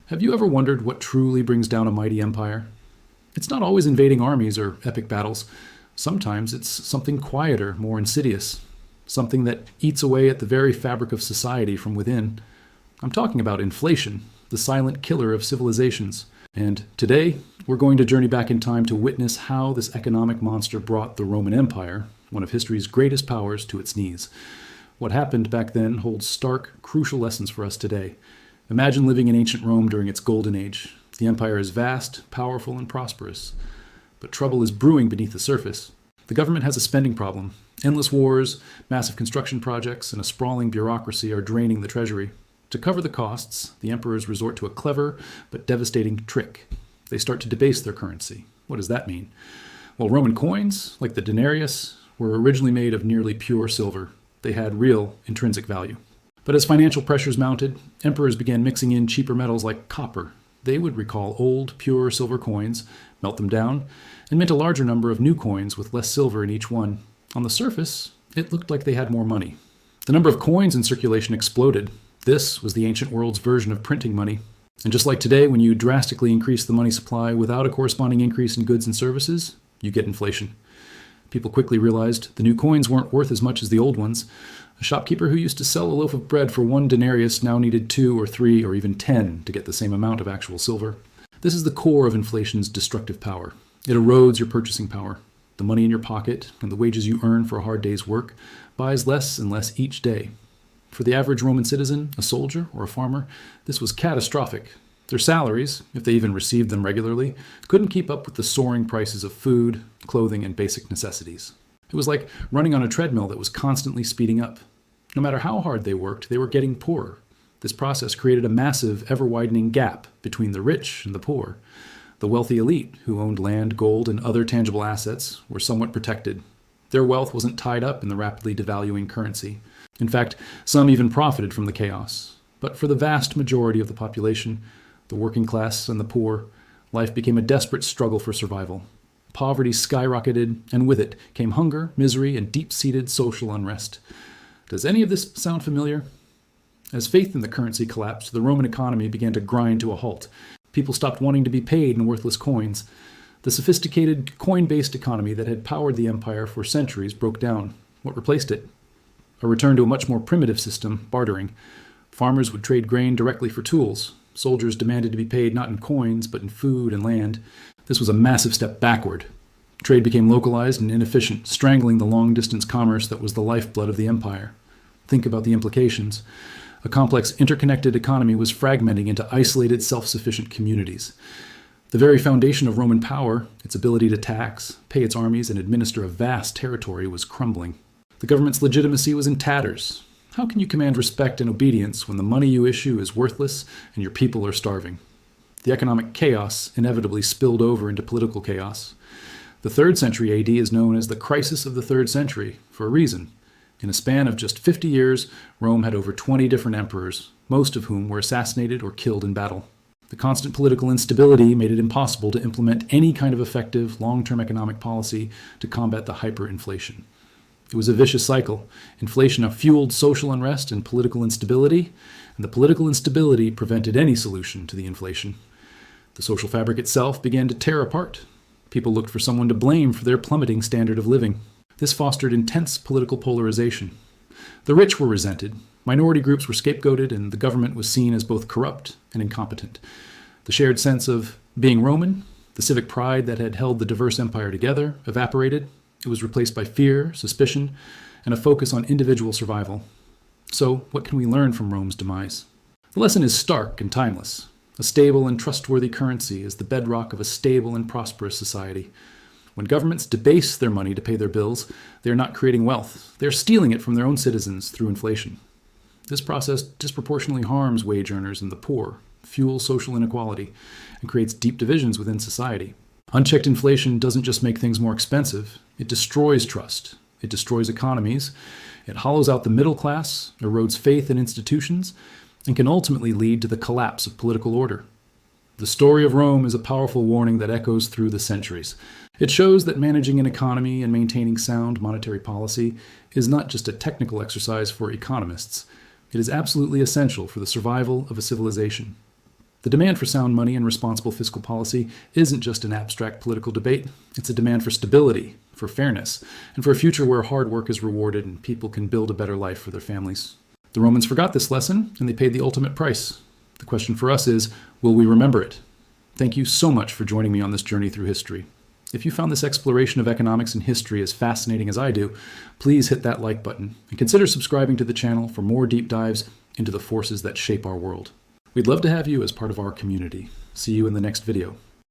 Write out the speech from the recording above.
Have you ever wondered what truly brings down a mighty empire? It's not always invading armies or epic battles. Sometimes it's something quieter, more insidious. Something that eats away at the very fabric of society from within. I'm talking about inflation, the silent killer of civilizations. And today, we're going to journey back in time to witness how this economic monster brought the Roman Empire, one of history's greatest powers, to its knees. What happened back then holds stark, crucial lessons for us today. Imagine living in ancient Rome during its golden age. The empire is vast, powerful, and prosperous. But trouble is brewing beneath the surface. The government has a spending problem. Endless wars, massive construction projects, and a sprawling bureaucracy are draining the treasury. To cover the costs, the emperors resort to a clever but devastating trick. They start to debase their currency. What does that mean? Well, Roman coins, like the denarius, were originally made of nearly pure silver. They had real intrinsic value. But as financial pressures mounted, emperors began mixing in cheaper metals like copper. They would recall old, pure silver coins, melt them down, and mint a larger number of new coins with less silver in each one. On the surface, it looked like they had more money. The number of coins in circulation exploded. This was the ancient world's version of printing money. And just like today, when you drastically increase the money supply without a corresponding increase in goods and services, you get inflation. People quickly realized the new coins weren't worth as much as the old ones. A shopkeeper who used to sell a loaf of bread for 1 denarius now needed 2 or 3 or even 10 to get the same amount of actual silver. This is the core of inflation's destructive power. It erodes your purchasing power. The money in your pocket and the wages you earn for a hard day's work buys less and less each day. For the average Roman citizen, a soldier, or a farmer, this was catastrophic. Their salaries, if they even received them regularly, couldn't keep up with the soaring prices of food, clothing, and basic necessities. It was like running on a treadmill that was constantly speeding up. No matter how hard they worked, they were getting poorer. This process created a massive, ever-widening gap between the rich and the poor. The wealthy elite, who owned land, gold, and other tangible assets, were somewhat protected. Their wealth wasn't tied up in the rapidly devaluing currency. In fact, some even profited from the chaos. But for the vast majority of the population, the working class and the poor, life became a desperate struggle for survival. Poverty skyrocketed, and with it came hunger, misery, and deep-seated social unrest. Does any of this sound familiar? As faith in the currency collapsed, the Roman economy began to grind to a halt. People stopped wanting to be paid in worthless coins. The sophisticated coin-based economy that had powered the empire for centuries broke down. What replaced it? A return to a much more primitive system, bartering. Farmers would trade grain directly for tools. Soldiers demanded to be paid not in coins, but in food and land. This was a massive step backward. Trade became localized and inefficient, strangling the long-distance commerce that was the lifeblood of the empire. Think about the implications. A complex, interconnected economy was fragmenting into isolated, self-sufficient communities. The very foundation of Roman power, its ability to tax, pay its armies, and administer a vast territory, was crumbling. The government's legitimacy was in tatters. How can you command respect and obedience when the money you issue is worthless and your people are starving? The economic chaos inevitably spilled over into political chaos. The 3rd century AD is known as the crisis of the 3rd century for a reason. In a span of just 50 years, Rome had over 20 different emperors, most of whom were assassinated or killed in battle. The constant political instability made it impossible to implement any kind of effective, long-term economic policy to combat the hyperinflation. It was a vicious cycle. Inflation fueled social unrest and political instability, and the political instability prevented any solution to the inflation. The social fabric itself began to tear apart. People looked for someone to blame for their plummeting standard of living. This fostered intense political polarization. The rich were resented, minority groups were scapegoated, and the government was seen as both corrupt and incompetent. The shared sense of being Roman, the civic pride that had held the diverse empire together, evaporated. It was replaced by fear, suspicion, and a focus on individual survival. So, what can we learn from Rome's demise? The lesson is stark and timeless. A stable and trustworthy currency is the bedrock of a stable and prosperous society. When governments debase their money to pay their bills, they are not creating wealth. They are stealing it from their own citizens through inflation. This process disproportionately harms wage earners and the poor, fuels social inequality, and creates deep divisions within society. Unchecked inflation doesn't just make things more expensive, it destroys trust. It destroys economies. It hollows out the middle class, erodes faith in institutions, and can ultimately lead to the collapse of political order. The story of Rome is a powerful warning that echoes through the centuries. It shows that managing an economy and maintaining sound monetary policy is not just a technical exercise for economists. It is absolutely essential for the survival of a civilization. The demand for sound money and responsible fiscal policy isn't just an abstract political debate. It's a demand for stability, for fairness, and for a future where hard work is rewarded and people can build a better life for their families. The Romans forgot this lesson, and they paid the ultimate price. The question for us is, will we remember it? Thank you so much for joining me on this journey through history. If you found this exploration of economics and history as fascinating as I do, please hit that like button and consider subscribing to the channel for more deep dives into the forces that shape our world. We'd love to have you as part of our community. See you in the next video.